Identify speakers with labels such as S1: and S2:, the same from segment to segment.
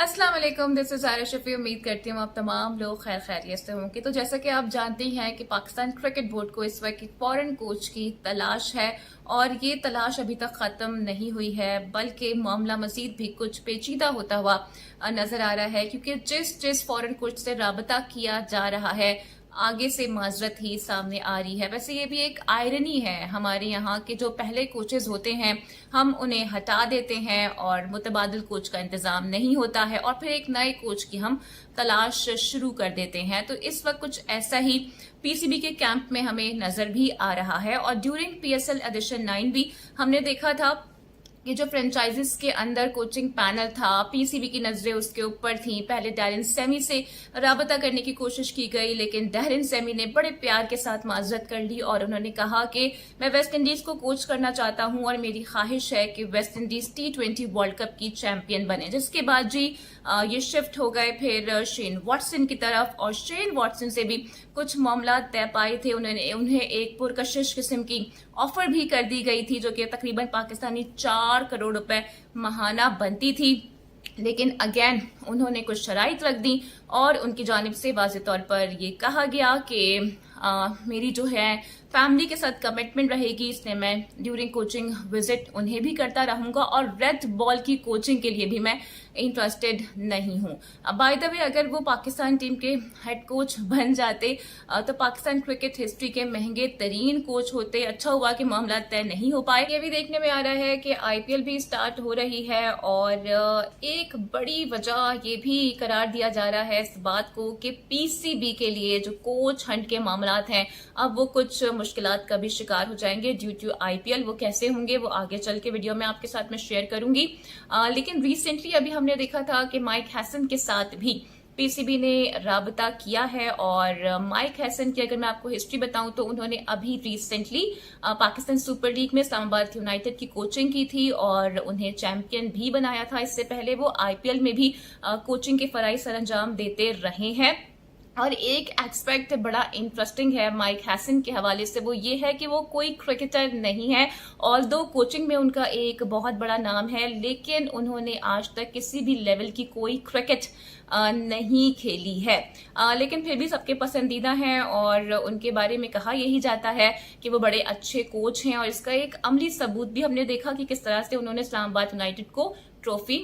S1: अस्सलाम वालेकुम, this is Aarish Shafi. उम्मीद करती हूँ आप तमाम लोग खैर खैरियत से होंगे। तो जैसा कि आप जानते ही हैं कि पाकिस्तान क्रिकेट बोर्ड को इस वक्त फॉरेन कोच की तलाश है और ये तलाश अभी तक खत्म नहीं हुई है, बल्कि मामला मजीद भी कुछ पेचीदा होता हुआ नजर आ रहा है, क्योंकि जिस जिस फॉरेन कोच से राबता किया जा रहा है आगे से माजरत ही सामने आ रही है। वैसे ये भी एक आयरनी है हमारे यहाँ के जो पहले कोचेज होते हैं हम उन्हें हटा देते हैं और मुतबादिल कोच का इंतजाम नहीं होता है और फिर एक नए कोच की हम तलाश शुरू कर देते हैं। तो इस वक्त कुछ ऐसा ही पीसीबी के कैंप में हमें नजर भी आ रहा है और ड्यूरिंग पीएसएल एडिशन 9 भी हमने देखा था कि जो फ्रेंचाइजीज के अंदर कोचिंग पैनल था, पीसीबी की नजरें उसके ऊपर थी। पहले डैरिन सेमी से राबता करने की कोशिश की गई, लेकिन डैरिन सेमी ने बड़े प्यार के साथ माजरत कर ली और उन्होंने कहा कि मैं वेस्ट इंडीज को कोच करना चाहता हूं और मेरी ख्वाहिश है कि West Indies T20 world cup की चैंपियन बने। जिसके बाद जी ये शिफ्ट हो गए फिर शेन वॉटसन की तरफ और शेन वॉटसन से भी कुछ मामला तय पाए थे। उन्हें एक पुरकशिश किस्म की ऑफर भी कर दी गई थी, जो कि तकरीबन पाकिस्तानी 4 करोड़ रुपए माहाना बनती थी। लेकिन अगेन उन्होंने कुछ शराइत रख दी और उनकी जानिब से वाज़ेह तौर पर ये कहा गया कि मेरी जो है फैमिली के साथ कमिटमेंट रहेगी, इसलिए मैं ड्यूरिंग कोचिंग विजिट उन्हें भी करता रहूंगा और रेड बॉल की कोचिंग के लिए भी मैं इंटरेस्टेड नहीं हूं। बाय द वे अगर वो पाकिस्तान टीम के हेड कोच बन जाते तो पाकिस्तान क्रिकेट हिस्ट्री के महंगे तरीन कोच होते। अच्छा हुआ कि मामला तय नहीं हो पाए। ये भी देखने में आ रहा है कि आईपीएल भी स्टार्ट हो रही है और एक बड़ी वजह ये भी करार दिया जा रहा है इस बात को कि पीसीबी के लिए जो कोच हंट के मामलात हैं अब वो कुछ मुश्किलात का भी शिकार हो जाएंगे ड्यू टू आईपीएल। वो कैसे होंगे वो आगे चल के वीडियो में आपके साथ में शेयर करूंगी। लेकिन रिसेंटली अभी हमने देखा था कि माइक हैसन के साथ भी पीसीबी ने राबता किया है और माइक हैसन की अगर मैं आपको हिस्ट्री बताऊं तो उन्होंने अभी रिसेंटली पाकिस्तान सुपर लीग में इस्लामाबाद यूनाइटेड की कोचिंग की थी और उन्हें चैंपियन भी बनाया था। इससे पहले वो आईपीएल में भी कोचिंग के फराइज सरंजाम देते रहे हैं। और एक एस्पेक्ट बड़ा इंटरेस्टिंग है माइक हैसन के हवाले से, वो ये है कि वो कोई क्रिकेटर नहीं है। ऑल्दो कोचिंग में उनका एक बहुत बड़ा नाम है, लेकिन उन्होंने आज तक किसी भी लेवल की कोई क्रिकेट नहीं खेली है। लेकिन फिर भी सबके पसंदीदा हैं और उनके बारे में कहा यही जाता है कि वो बड़े अच्छे कोच हैं और इसका एक अमली सबूत भी हमने देखा कि किस तरह से उन्होंने इस्लामाबाद यूनाइटेड को ट्रॉफी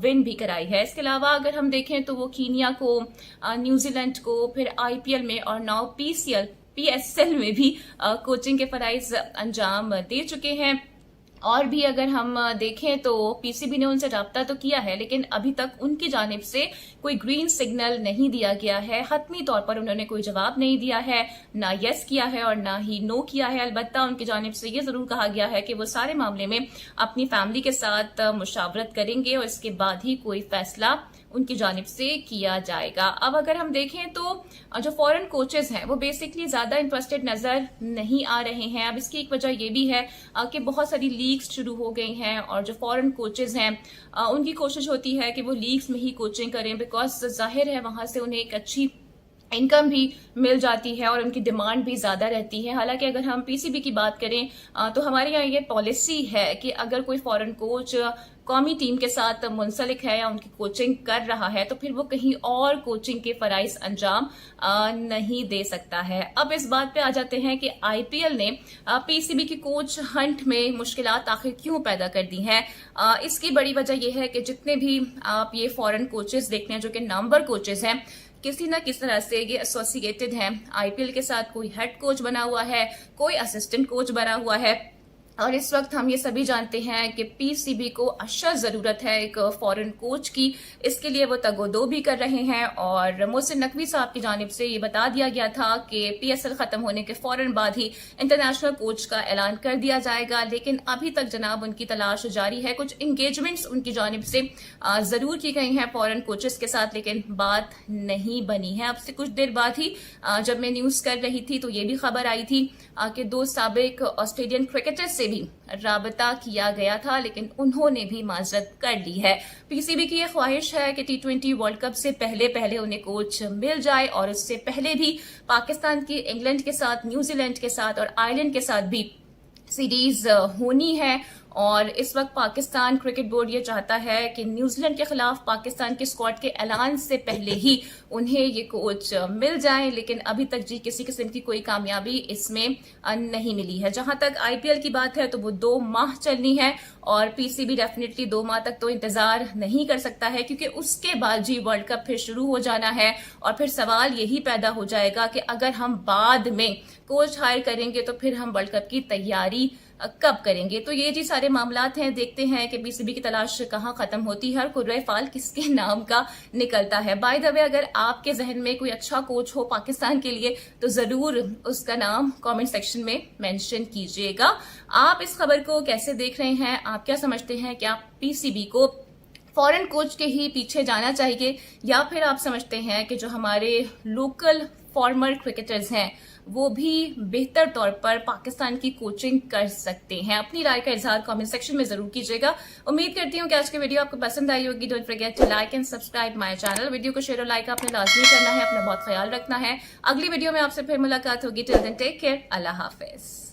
S1: विन भी कराई है। इसके अलावा अगर हम देखें तो वो कीनिया को, न्यूजीलैंड को, फिर आईपीएल में और नाउ पीएसएल में भी कोचिंग के फराइज अंजाम दे चुके हैं। और भी अगर हम देखें तो पीसीबी ने उनसे राब्ता तो किया है, लेकिन अभी तक उनकी जानिब से कोई ग्रीन सिग्नल नहीं दिया गया है। हतमी तौर पर उन्होंने कोई जवाब नहीं दिया है, ना यस किया है और ना ही नो किया है। अलबत्ता उनकी जानिब से ये जरूर कहा गया है कि वो सारे मामले में अपनी फैमिली के साथ मुशावरत करेंगे और इसके बाद ही कोई फैसला उनकी जानिब से किया जाएगा। अब अगर हम देखें तो जो फॉरेन कोचेज हैं वो बेसिकली ज्यादा इंटरेस्टेड नजर नहीं आ रहे हैं। अब इसकी एक वजह ये भी है कि बहुत सारी लीग्स शुरू हो गई हैं और जो फॉरेन कोचेज हैं उनकी कोशिश होती है कि वो लीग्स में ही कोचिंग करें, बिकॉज जाहिर है वहां से उन्हें एक अच्छी इनकम भी मिल जाती है और उनकी डिमांड भी ज्यादा रहती है। हालांकि अगर हम पीसीबी की बात करें तो हमारे यहाँ ये पॉलिसी है कि अगर कोई फॉरेन कोच कौमी टीम के साथ मुंसलिक है या उनकी कोचिंग कर रहा है तो फिर वो कहीं और कोचिंग के फराइज अंजाम नहीं दे सकता है। अब इस बात पे आ जाते हैं कि आईपीएल ने पीसीबी की कोच हंट में मुश्किलात आखिर क्यों पैदा कर दी हैं। इसकी बड़ी वजह यह है कि जितने भी आप ये फॉरेन कोचेज देखते हैं जो कि नंबर कोचेज हैं, किसी न किस तरह से ये एसोसिएटेड हैं आईपीएल के साथ। कोई हेड कोच बना हुआ है, कोई असिस्टेंट कोच बना हुआ है और इस वक्त हम ये सभी जानते हैं कि पीसीबी को अशद जरूरत है एक फॉरेन कोच की। इसके लिए वो तगोदो भी कर रहे हैं और मोहसिन नकवी साहब की जानिब से ये बता दिया गया था कि पीएसएल खत्म होने के फौरन बाद ही इंटरनेशनल कोच का ऐलान कर दिया जाएगा। लेकिन अभी तक जनाब उनकी तलाश जारी है। कुछ इंगेजमेंट्स उनकी जानिब से जरूर की गई हैं फॉरेन कोचेस के साथ, लेकिन बात नहीं बनी है। अब से कुछ देर बाद ही जब मैं न्यूज कर रही थी तो ये भी खबर आई थी कि 2 साबिक ऑस्ट्रेलियन क्रिकेटर्स से भी राबता किया गया था, लेकिन उन्होंने भी माजरत कर ली है। पीसीबी की यह ख्वाहिश है कि T20 वर्ल्ड कप से पहले पहले उन्हें कोच मिल जाए और उससे पहले भी पाकिस्तान की इंग्लैंड के साथ, न्यूजीलैंड के साथ और आयरलैंड के साथ भी सीरीज होनी है اور اس وقت پاکستان کرکٹ بورڈ یہ چاہتا ہے کہ نیوزی لینڈ کے خلاف پاکستان کے اسکواڈ کے اعلان سے پہلے ہی انہیں یہ کوچ مل جائیں، لیکن ابھی تک کسی قسم کی کوئی کامیابی اس میں نہیں ملی ہے۔ جہاں تک آئی پی ایل کی بات ہے تو وہ 2 ماہ چلنی ہے اور پی سی بی ڈیفینیٹلی 2 ماہ تک تو انتظار نہیں کر سکتا ہے، کیونکہ اس کے بعد ورلڈ کپ پھر شروع ہو جانا ہے اور پھر سوال یہی پیدا ہو جائے گا کہ اگر ہم بعد میں کوچ ہائر کریں گے تو پھر ہم ورلڈ کپ کی تیاری کب کریں گے۔ تو یہ سارے معاملات ہیں، دیکھتے ہیں کہ پی سی بی کی تلاش کہاں ختم ہوتی ہے اور قرہ فال کس کے نام کا نکلتا ہے۔ بائی دا وے، اگر آپ کے ذہن میں کوئی اچھا کوچ ہو پاکستان کے لیے تو ضرور اس کا نام کامنٹ سیکشن میں مینشن کیجیے گا۔ آپ اس خبر کو کیسے دیکھ رہے ہیں؟ آپ کیا سمجھتے ہیں کہ آپ پی سی بی کو فورن کوچ کے ہی پیچھے جانا چاہیے، یا پھر آپ سمجھتے ہیں کہ جو ہمارے لوکل فارمر کرکٹرز ہیں وہ بھی بہتر طور پر پاکستان کی کوچنگ کر سکتے ہیں؟ اپنی رائے کا اظہار کامنٹ سیکشن میں ضرور کیجیے گا۔ امید کرتی ہوں کہ آج کی ویڈیو آپ کو پسند آئی ہوگی۔ Don't forget to like and subscribe my channel. Video کو شیئر اور لائک آپ نے لازمی کرنا ہے، اپنا بہت خیال رکھنا ہے۔ اگلی ویڈیو میں آپ سے پھر ملاقات ہوگی۔ ٹل دین ٹیک کیئر، اللہ حافظ۔